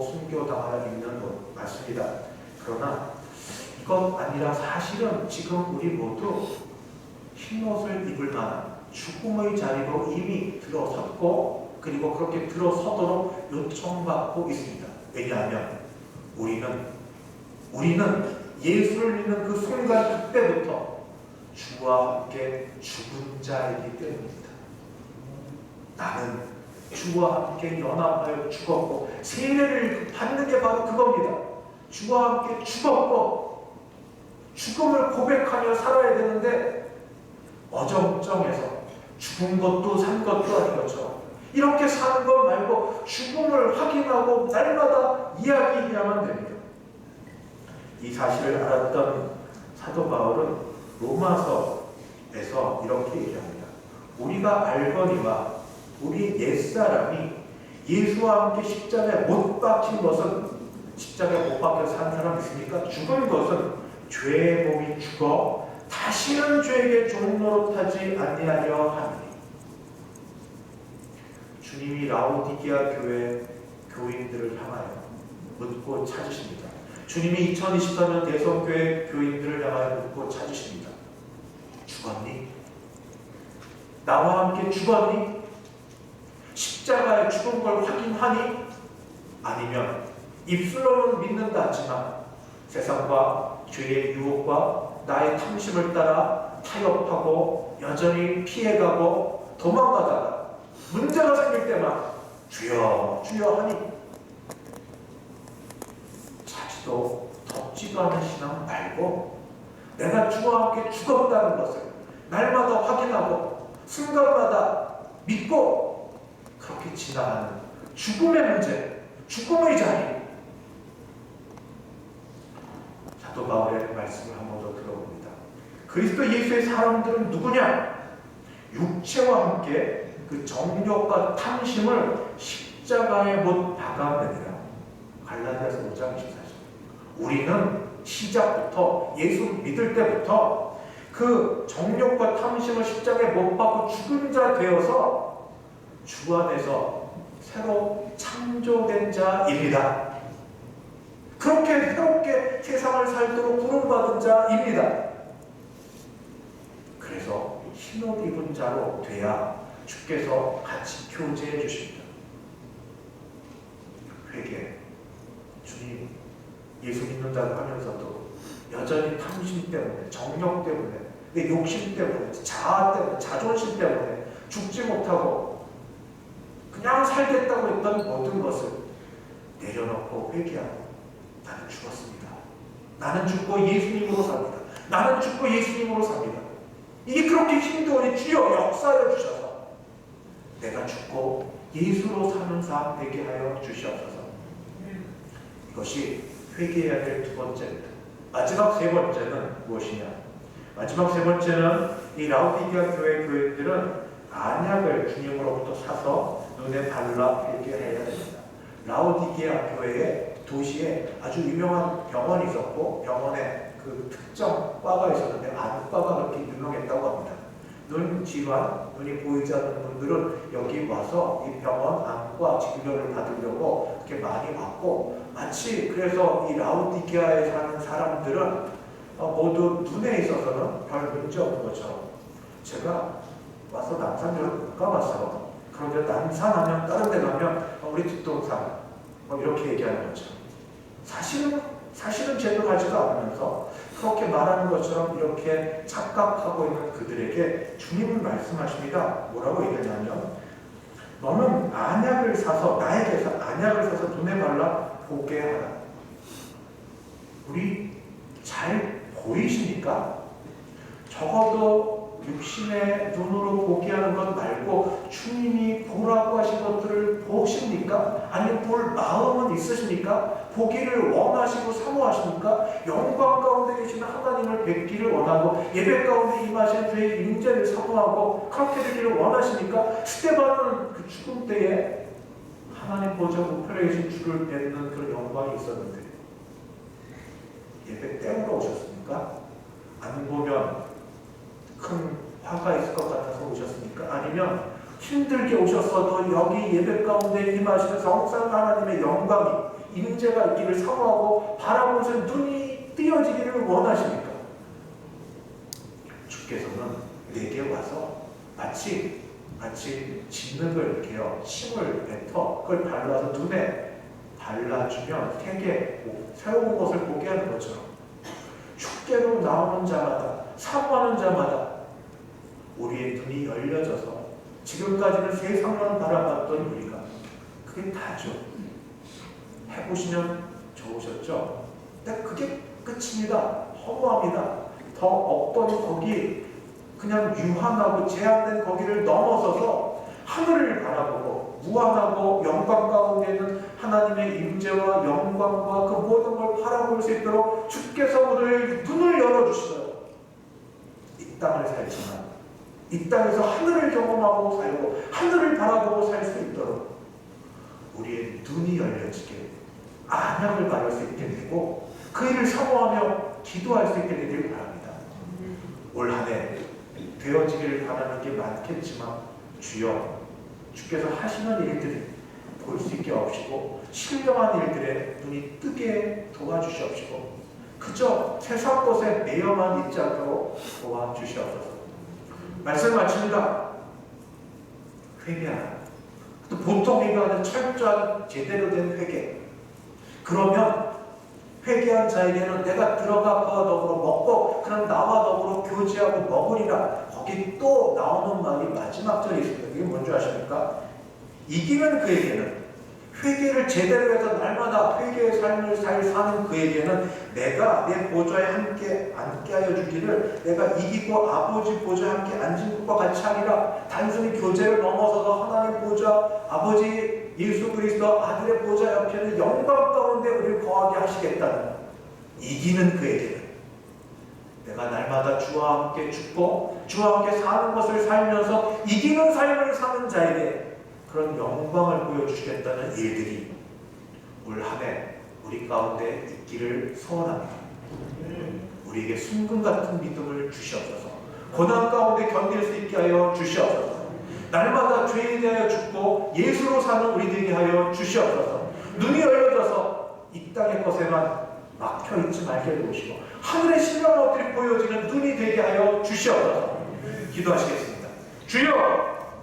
순교당하여 있는 것 맞습니다. 그러나 이것 아니라 사실은 지금 우리 모두 흰옷을 입을 만한 죽음의 자리로 이미 들어섰고, 그리고 그렇게 들어서도록 요청받고 있습니다. 왜냐하면 우리는 예수를 믿는 그 순간 그때부터 주와 함께 죽은 자이기 때문입니다. 나는 주와 함께 연합하여 죽었고, 세례를 받는 게 바로 그겁니다. 주와 함께 죽었고 죽음을 고백하며 살아야 되는데, 어정쩡해서 죽은 것도 산 것도 아닌 것처럼 이렇게 사는 것 말고 죽음을 확인하고 날마다 이야기해야만 됩니다. 이 사실을 알았던 사도 바울은 로마서에서 이렇게 얘기합니다. 우리가 알거니와 우리 옛사람이 예수와 함께 십자가에 못 박힌 것은, 십자가에 못 박혀서 산 사람 있습니까? 죽은 것은 죄의 몸이 죽어 다시는 죄에게 종노릇하지 아니하려 하니. 주님이 라오디게아 교회 교인들을 향하여 묻고 찾으십니다. 주님이 2024년 대성교회 교인들을 향하여 묻고 찾으십니다. 죽었니? 나와 함께 죽었니? 십자가에 죽은 걸 확인하니? 아니면 입술로는 믿는다 하지만 세상과 죄의 유혹과 나의 탐심을 따라 타협하고 여전히 피해가고 도망가다가 문제가 생길 때만 주여 주여 하니, 차지도 덥지도 않은 신앙 말고 내가 주와 함께 죽었다는 것을 날마다 확인하고 순간마다 믿고 그렇게 지나가는 죽음의 문제, 죽음의 자리. 사도 바울의 말씀을 한 번 더 들어봅니다. 그리스도 예수의 사람들은 누구냐? 육체와 함께 그 정욕과 탐심을 십자가에 못 박아내니라. 갈라디아서 5장 24절. 우리는 시작부터, 예수 믿을 때부터 그 정욕과 탐심을 십자가에 못 박고 죽은 자 되어서 주 안에서 새로 창조된 자입니다. 그렇게 새롭게 세상을 살도록 부름받은 자입니다. 그래서 흰옷 입은 자로 돼야 주께서 같이 교제해 주십니다. 회개, 주님 예수 믿는다고 하면서도 여전히 탐심 때문에, 정욕 때문에, 내 욕심 때문에, 자아 때문에, 자존심 때문에 죽지 못하고 그냥 살겠다고 했던 모든 것을 내려놓고 회개하고, 나는 죽었습니다. 나는 죽고 예수님으로 삽니다. 나는 죽고 예수님으로 삽니다. 이게 그렇게 힘들으니 주여 역사하여 주셔서 내가 죽고 예수로 사는 삶 되게 하여 주시옵소서. 이것이 회개해야 될 두 번째입니다. 마지막 세 번째는 무엇이냐? 마지막 세 번째는 이 라오디게아 교회 교인들은 안약을 주님으로부터 사서 눈에 발라 회개해야 됩니다. 라오디게아 교회의 도시에 아주 유명한 병원이 있었고, 병원에 그 특정 과가 있었는데 안과가 그렇게 유명했다고 합니다. 눈 질환, 눈이 보이지 않는 분들은 여기 와서 이 병원 안과 진료를 받으려고 그렇게 많이 왔고, 마치 그래서 이 라오디게아에 사는 사람들은 모두 눈에 있어서는 별 문제 없는 것처럼, 제가 와서 남산을 못 가봤어. 그런데 남산하면 다른 데 가면 우리 뒷동산 이렇게 얘기하는 거죠. 사실은 제대로 하지도 않으면서 그렇게 말하는 것처럼 이렇게 착각하고 있는 그들에게 주님은 말씀하십니다. 뭐라고 얘기하냐면, 너는 안약을 사서, 나에게서 안약을 사서 눈에 발라 보게 하라. 우리 잘 보이십니까? 적어도 육신의 눈으로 보게 하는 것 말고 주님이 보라고 하신 것들을 보십니까? 아니면 볼 마음은 있으십니까? 보기를 원하시고 사모하십니까? 영광 가운데 계시는 하나님을 뵙기를 원하고 예배 가운데 임하신 주의 임재를 사모하고 그렇게 되기를 원하십니까? 스데반은 그 죽음 때에 하나님 보좌 우편에 계신 주를 뵙는 그런 영광이 있었는데 예배 때우러 오셨습니까? 안 보면 큰 화가 있을 것 같아서 오셨습니까? 아니면 힘들게 오셨어도 여기 예배 가운데 임하시는 성삼 하나님의 영광이 임재가 있기를 사모하고 바라보면서 눈이 뜨여지기를 원하십니까? 주께서는 내게 와서 마치 짓는 걸 이렇게요, 침을 뱉어 그걸 발라서 눈에 발라주면 되게 새로운 것을 보게 하는 것처럼 주께로 나오는 자마다, 사모하는 자마다 우리의 눈이 열려져서 지금까지는 세상만 바라봤던 우리가 그게 다죠. 해보시면 좋으셨죠? 근데 그게 끝입니다. 허무합니다. 더 없던 거기, 그냥 유한하고 제한된 거기를 넘어서서 하늘을 바라보고 무한하고 영광 가운데 있는 하나님의 임재와 영광과 그 모든 걸 바라볼 수 있도록 주께서 오늘 눈을 열어주시어요. 이 땅을 살지만 이 땅에서 하늘을 경험하고 살고 하늘을 바라보고 살 수 있도록 우리의 눈이 열려지게, 안약을 받을 수 있게 되고 그 일을 사모하며 기도할 수 있게 되길 바랍니다. 올 한 해 되어지기를 바라는 게 많겠지만 주여, 주께서 하시는 일들을 볼 수 있게 하옵시고 신령한 일들에 눈이 뜨게 도와주시옵시고 그저 세상 것에 매여만 있지 않도록 도와주시옵소서. 말씀 마칩니다. 회개하라. 또 보통 회개하는 철저한 제대로 된 회개. 그러면 회개한 자에게는 내가 들어가 그와 더불어 먹고 그럼 나와 더불어 교제하고 먹으리라. 거기 또 나오는 말이 마지막 절에 있습니다. 이게 뭔지 아십니까? 이기는 그에게는, 회개를 제대로 해서 날마다 회개의 삶을 사는 그에게는 내가 내 보좌에 함께 앉게 하여 주기를, 내가 이기고 아버지 보좌에 함께 앉은 것과 같이 하리라. 단순히 교제를 넘어서서 하나님 보좌, 아버지 예수 그리스도 아들의 보좌 옆에는 영광 가운데 우리를 거하게 하시겠다는, 이기는 그에게는 내가 날마다 주와 함께 죽고 주와 함께 사는 것을 살면서 이기는 삶을 사는 자에게 그런 영광을 보여주시겠다는 일들이 올 한 해 우리 가운데 있기를 소원합니다. 우리에게 순금 같은 믿음을 주시옵소서. 고난 가운데 견딜 수 있게 하여 주시옵소서. 날마다 죄에 대하여 죽고 예수로 사는 우리 되게 하여 주시옵소서. 눈이 열려져서 이 땅의 것에만 막혀있지 말게 해주시고 하늘의 신령한 것들이 보여지는 눈이 되게 하여 주시옵소서. 기도하시겠습니다. 주여,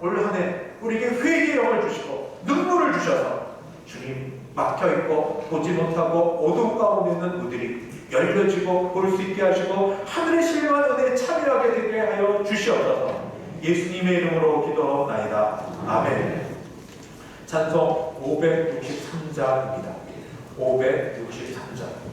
올 한 해 우리에게 회개의 영을 주시고 눈물을 주셔서 주님, 막혀있고 보지 못하고 어둠 가운데 있는 우리들이 열려지고 볼 수 있게 하시고 하늘의 신령한 은혜에 참여하게 되게 하여 주시옵소서. 예수님의 이름으로 기도하옵나이다. 아멘. 찬송 563장입니다. 563장.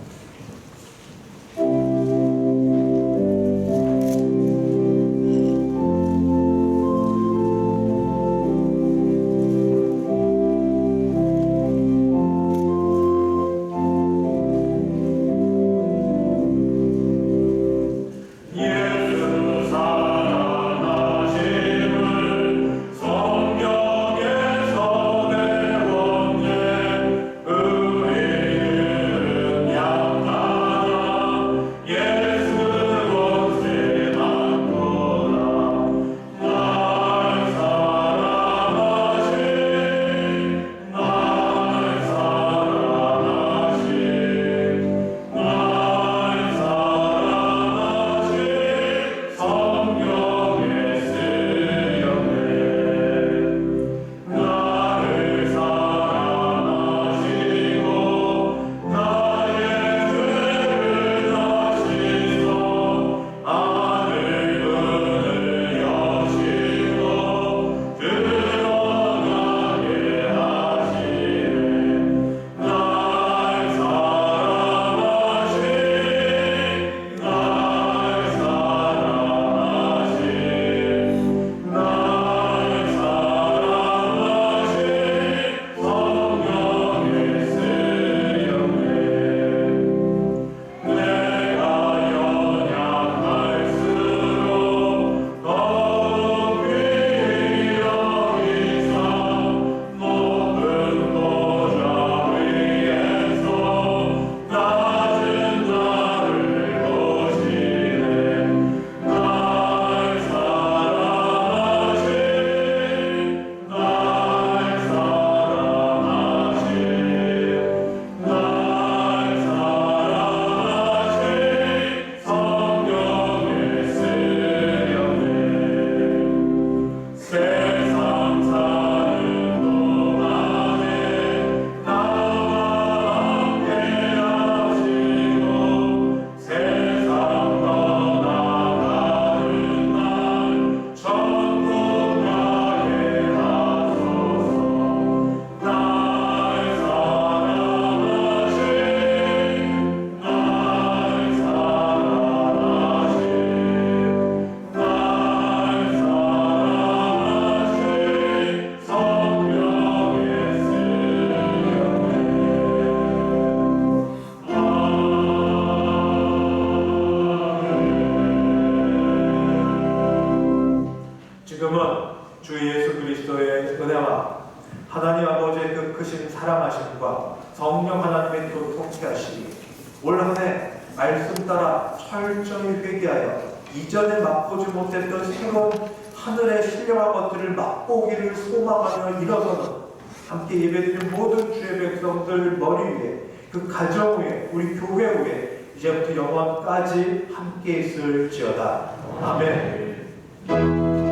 성령의 선의 원예 의의 많이 또 통쾌하시리. 올 한 해 말씀 따라 철저히 회개하여 이전에 맛보지 못했던 새로운 하늘의 신령한 것들을 맛보기를 소망하며 일어서는 함께 예배드린 모든 주의 백성들 머리 위에, 그 가정 위에, 우리 교회 위에 이제부터 영원까지 함께 있을지어다. 아멘.